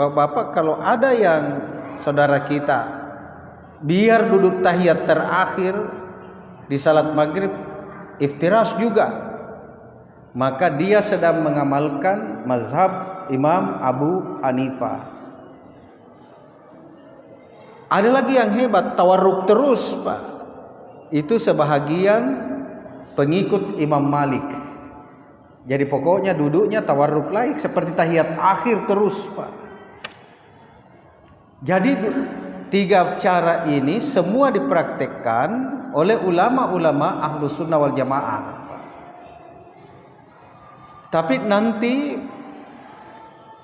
Bapak-bapak, kalau ada yang saudara kita biar duduk tahiyat terakhir di salat maghrib iftirash juga, maka dia sedang mengamalkan mazhab Imam Abu Hanifah. Ada lagi yang hebat, tawarruk terus, Pak. Itu sebahagian pengikut Imam Malik. Jadi pokoknya duduknya tawarruk laik seperti tahiyat akhir terus, Pak. Jadi tiga cara ini semua dipraktekkan oleh ulama-ulama Ahlus Sunnah wal Jamaah. Tapi nanti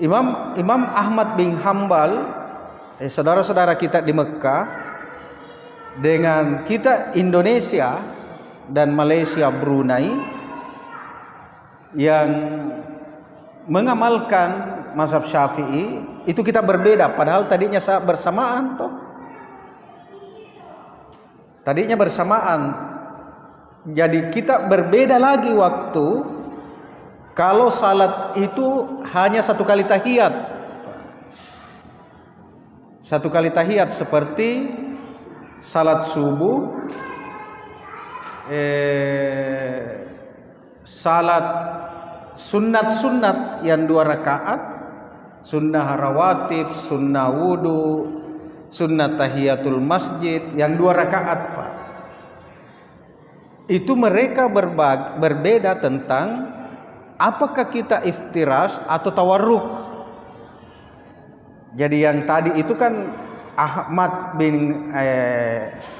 Imam Ahmad bin Hambal, saudara-saudara kita di Mekah dengan kita Indonesia dan Malaysia, Brunei yang mengamalkan mazhab Syafi'i, itu kita berbeda, padahal tadinya bersamaan toh. Tadinya bersamaan. Jadi kita berbeda lagi waktu. Kalau salat itu hanya satu kali tahiyat. Satu kali tahiyat seperti salat subuh, salat sunat-sunat yang 2 rakaat, sunnah rawatib, sunnah wudu, sunnah tahiyatul masjid yang 2 rakaat, Pak. Itu mereka berbeda tentang apakah kita iftirash atau tawarruk. Jadi yang tadi itu kan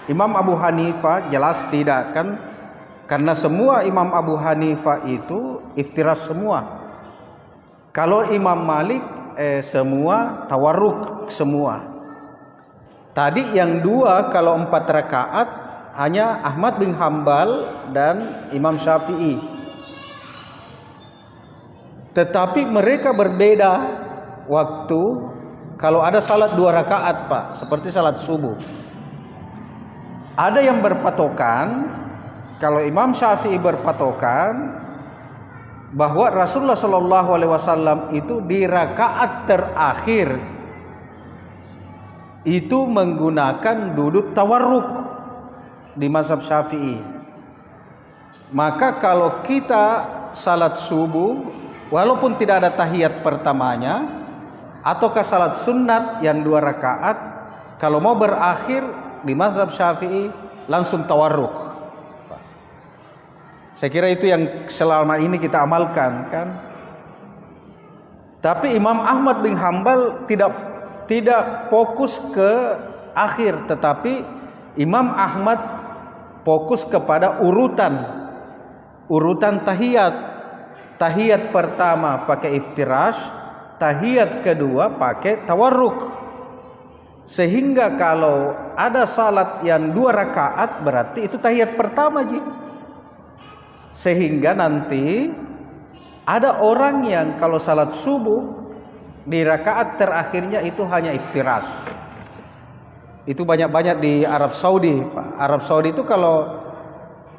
Imam Abu Hanifah jelas tidak kan, karena semua Imam Abu Hanifah itu iftirash semua. Kalau Imam Malik semua tawarruk semua. Tadi yang 2 kalau 4 rakaat hanya Ahmad bin Hambal dan Imam Syafi'i. Tetapi mereka berbeda waktu kalau ada salat 2 rakaat, Pak, seperti salat subuh. Ada yang berpatokan, kalau Imam Syafi'i berpatokan bahwa Rasulullah Shallallahu Alaihi Wasallam itu di rakaat terakhir itu menggunakan duduk tawarruk di mazhab Syafi'i. Maka kalau kita salat subuh walaupun tidak ada tahiyat pertamanya, ataukah salat sunat yang 2 rakaat, kalau mau berakhir di mazhab Syafi'i langsung tawarruk. Saya kira itu yang selama ini kita amalkan, kan? Tapi Imam Ahmad bin Hambal tidak fokus ke akhir, tetapi Imam Ahmad fokus kepada urutan tahiyat. Tahiyat pertama pakai iftirash, tahiyat kedua pakai tawarruk. Sehingga kalau ada salat yang 2 rakaat berarti itu tahiyat pertama, Ji. Sehingga nanti ada orang yang kalau salat subuh di rakaat terakhirnya itu hanya iftirash. Itu banyak-banyak di Arab Saudi, Pak. Arab Saudi itu kalau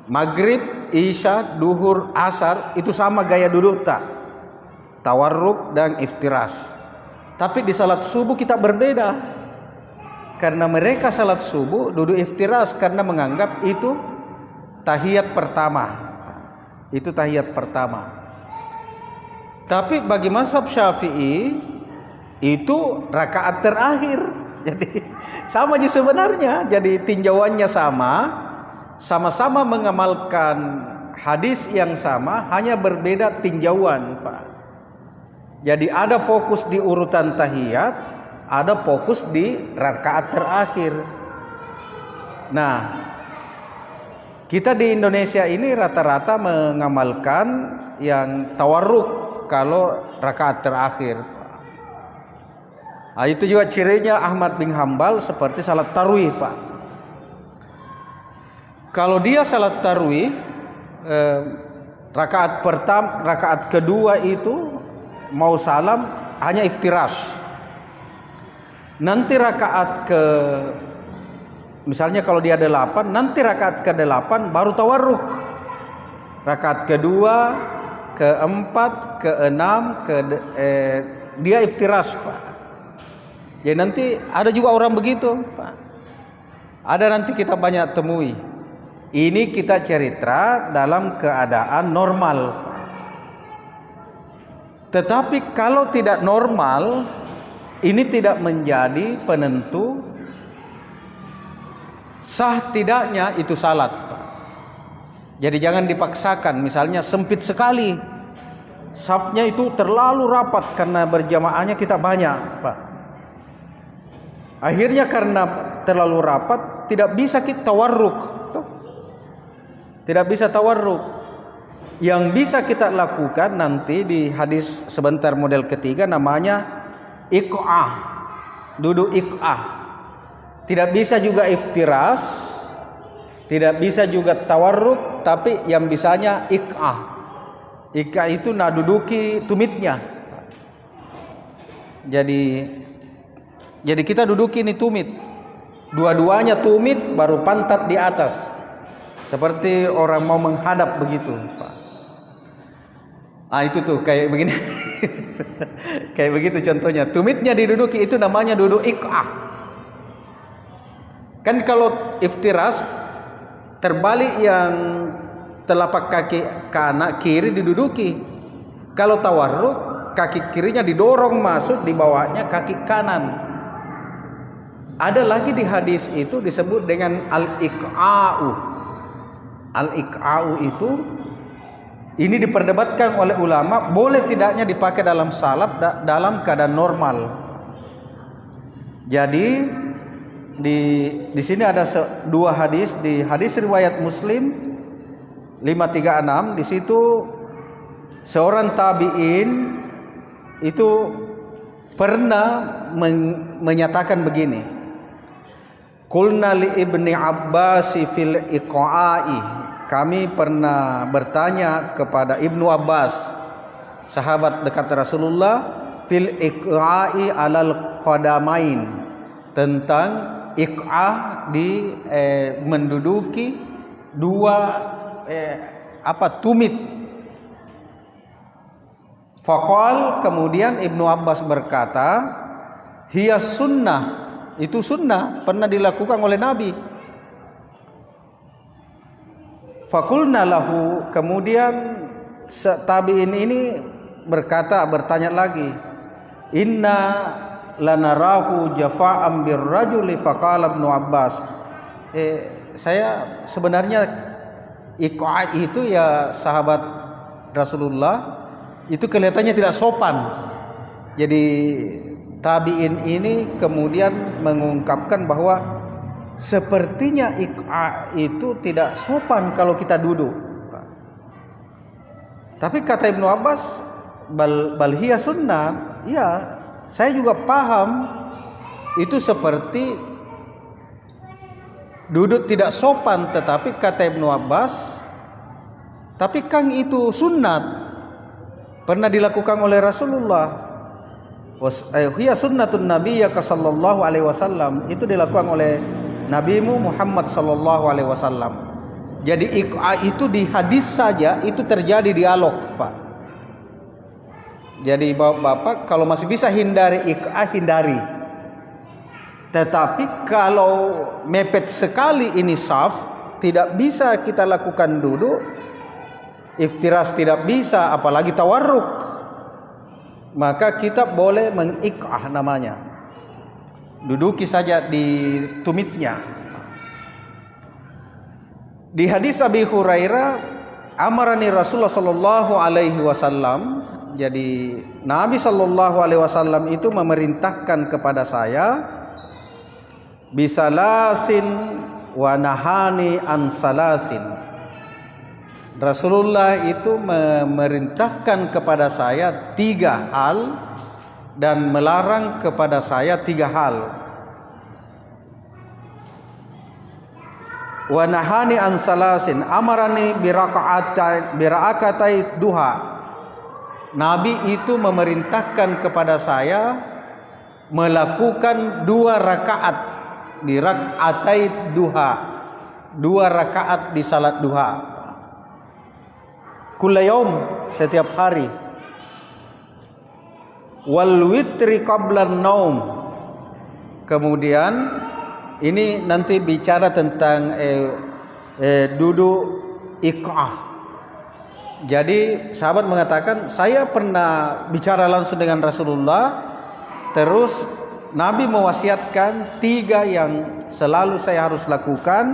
maghrib, isya, duhur, asar itu sama gaya duduk, tak? Tawarruk dan iftirash. Tapi di salat subuh kita berbeda. Karena mereka salat subuh duduk iftirash karena menganggap itu tahiyat pertama. Itu tahiyat pertama. Tapi bagi mazhab Syafi'i itu rakaat terakhir. Jadi sama aja sebenarnya. Jadi tinjauannya sama-sama mengamalkan hadis yang sama, hanya berbeda tinjauan, Pak. Jadi ada fokus di urutan tahiyat, ada fokus di rakaat terakhir. Nah, kita di Indonesia ini rata-rata mengamalkan yang tawarruk kalau rakaat terakhir. Nah, itu juga cirinya Ahmad bin Hambal seperti salat tarawih, Pak. Kalau dia salat tarawih rakaat pertama, rakaat kedua itu mau salam hanya iftirash. Nanti rakaat misalnya kalau dia 8, nanti rakaat ke-8 baru tawarruk. Rakaat kedua, ke-4, ke-6, dia iftirash, Pak. Jadi nanti ada juga orang begitu, Pak. Ada nanti kita banyak temui. Ini kita cerita dalam keadaan normal. Tetapi kalau tidak normal, ini tidak menjadi penentu sah tidaknya itu salat. Jadi jangan dipaksakan. Misalnya sempit sekali, safnya itu terlalu rapat karena berjamaahnya kita banyak, Pak. Akhirnya karena terlalu rapat tidak bisa kita tawarruk, tidak bisa tawarruk. Yang bisa kita lakukan nanti di hadis sebentar model ketiga namanya iq'ah, duduk iq'ah. Tidak bisa juga iftiras, tidak bisa juga tawarruk, tapi yang bisanya iq'ah. Iq'ah itu duduki tumitnya. Jadi kita duduki ini tumit. Dua-duanya tumit baru pantat di atas. Seperti orang mau menghadap begitu, Pak. Itu tuh kayak begini. Kayak begitu contohnya. Tumitnya diduduki itu namanya duduk iq'ah. Kan kalau iftiras terbalik, yang telapak kaki kanan kiri diduduki. Kalau tawarruk kaki kirinya didorong masuk di bawahnya kaki kanan. Ada lagi di hadis itu disebut dengan al-iq'a'u. Al-iq'a'u itu ini diperdebatkan oleh ulama, boleh tidaknya dipakai dalam salat dalam keadaan normal. Jadi di sini ada dua hadis. Di hadis riwayat Muslim 536, di situ seorang tabi'in itu pernah menyatakan begini. Qulna li Ibni Abbas fil iqa'i. Kami pernah bertanya kepada Ibnu Abbas, sahabat dekat Rasulullah, fil iqa'i alal qadamain, tentang iq'ah di menduduki dua tumit. Faqal, kemudian Ibnu Abbas berkata, hiya sunnah, itu sunnah, pernah dilakukan oleh Nabi. Fakulna lahu, kemudian tabi'in ini bertanya lagi, inna lanarahu jafa'an birrajuli. Faqala Ibnu Abbas, saya sebenarnya iq'a itu ya sahabat Rasulullah itu kelihatannya tidak sopan. Jadi tabi'in ini kemudian mengungkapkan bahwa sepertinya iq'a itu tidak sopan kalau kita duduk. Tapi kata Ibnu Abbas, bal hiya sunnah. Ya, saya juga paham itu seperti duduk tidak sopan, tetapi kata Ibnu Abbas, tapi kan itu sunnat, pernah dilakukan oleh Rasulullah. Hiya sunnatun nabiyyaka sallallahu alaihi wasallam, itu dilakukan oleh nabimu Muhammad sallallahu alaihi wasallam. Jadi iq'a itu di hadis saja itu terjadi dialog, Pak. Jadi Bapak kalau masih bisa hindari iq'a, hindari. Tetapi kalau mepet sekali ini saf, tidak bisa kita lakukan duduk, iftiras tidak bisa, apalagi tawarruk. Maka kita boleh mengiq'ah namanya, duduki saja di tumitnya. Di hadis Abi Hurairah, amarani Rasulullah sallallahu alaihi wasallam. Jadi Nabi sallallahu alaihi wasallam itu memerintahkan kepada saya, bisalasin wa nahani an salasin. Rasulullah itu memerintahkan kepada saya 3 hal dan melarang kepada saya 3 hal. Wa nahani an salasin, amarani birakatai duha. Nabi itu memerintahkan kepada saya melakukan 2 rakaat di rakaatai duha, 2 rakaat di salat duha. Kullayaum, setiap hari. Wal witri qablan naum, Kemudian ini nanti bicara tentang duduk iq'ah. Jadi sahabat mengatakan, saya pernah bicara langsung dengan Rasulullah, terus Nabi mewasiatkan 3 yang selalu saya harus lakukan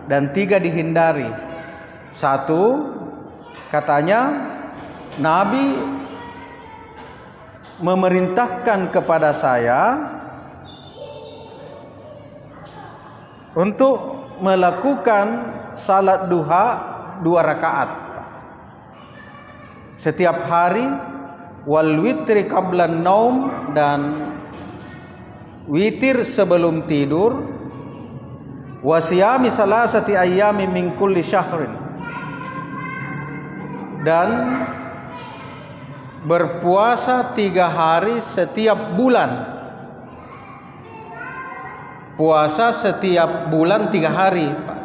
dan 3 dihindari. 1, katanya Nabi memerintahkan kepada saya untuk melakukan salat duha 2 rakaat setiap hari, wal witri qablan naum, dan witir sebelum tidur, wasiyami salasati ayyami min kulli syahrin, dan berpuasa 3 hari setiap bulan. Puasa setiap bulan 3 hari, Pak.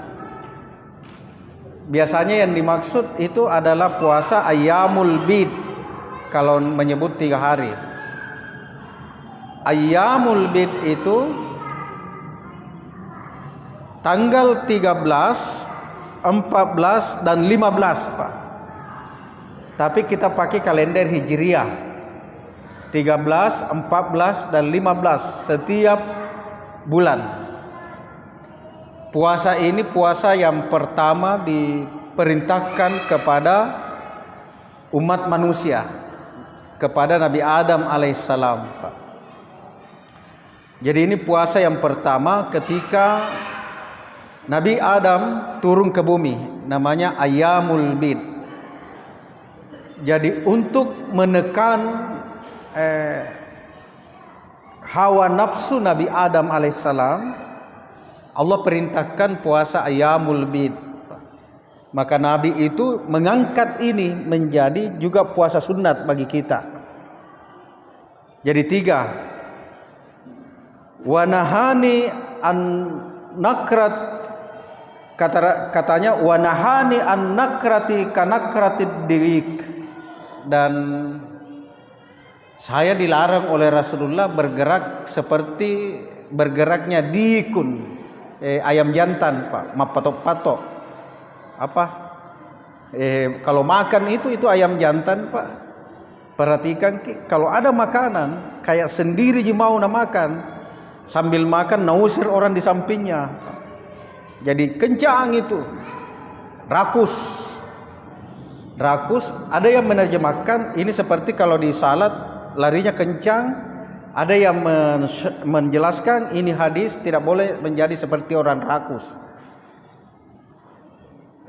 Biasanya yang dimaksud itu adalah puasa ayyamul bid kalau menyebut 3 hari. Ayyamul bid itu tanggal 13, 14 dan 15, Pak. Tapi kita pakai kalender Hijriah. 13, 14 dan 15 setiap bulan. Puasa ini puasa yang pertama diperintahkan kepada umat manusia, kepada Nabi Adam alaihissalam, Pak. Jadi ini puasa yang pertama ketika Nabi Adam turun ke bumi, namanya Ayyamul Bid. Jadi untuk menekan hawa nafsu Nabi Adam alaihissalam, Allah perintahkan puasa Ayyamul Bid. Maka Nabi itu mengangkat ini menjadi juga puasa sunat bagi kita. Jadi 3. Wa nahani an nakrat, katanya wa nahani an nakrati kanakratid dirik, dan saya dilarang oleh Rasulullah bergerak seperti bergeraknya dikun, ayam jantan, Pak, mapatok-patok. Apa? Kalau makan itu ayam jantan, Pak. Perhatikan, kalau ada makanan kayak sendiri mau makan, sambil makan nausir orang di sampingnya, Pak. Jadi kencang itu. Rakus. Ada yang menerjemahkan ini seperti kalau di salat larinya kencang. Ada yang menjelaskan ini hadis tidak boleh menjadi seperti orang rakus.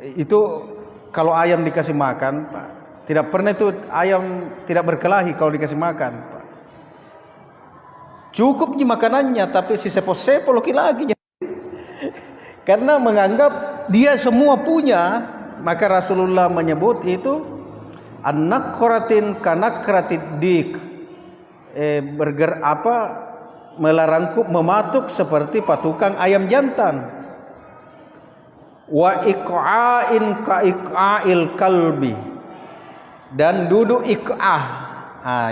Itu kalau ayam dikasih makan, Pak, tidak pernah itu ayam tidak berkelahi kalau dikasih makan, Pak. Cukup di makanannya, tapi si sepo-sepo lagi. Karena menganggap dia semua punya, maka Rasulullah menyebut itu an-nakratin kanakratid dik. Melarangku mematuk seperti patukan ayam jantan. Wa iqa'in ka iqa'il kalbi, dan duduk iq'ah.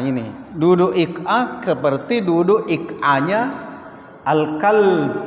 Ini duduk iq'ah seperti duduk iq'ahnya al-kalb.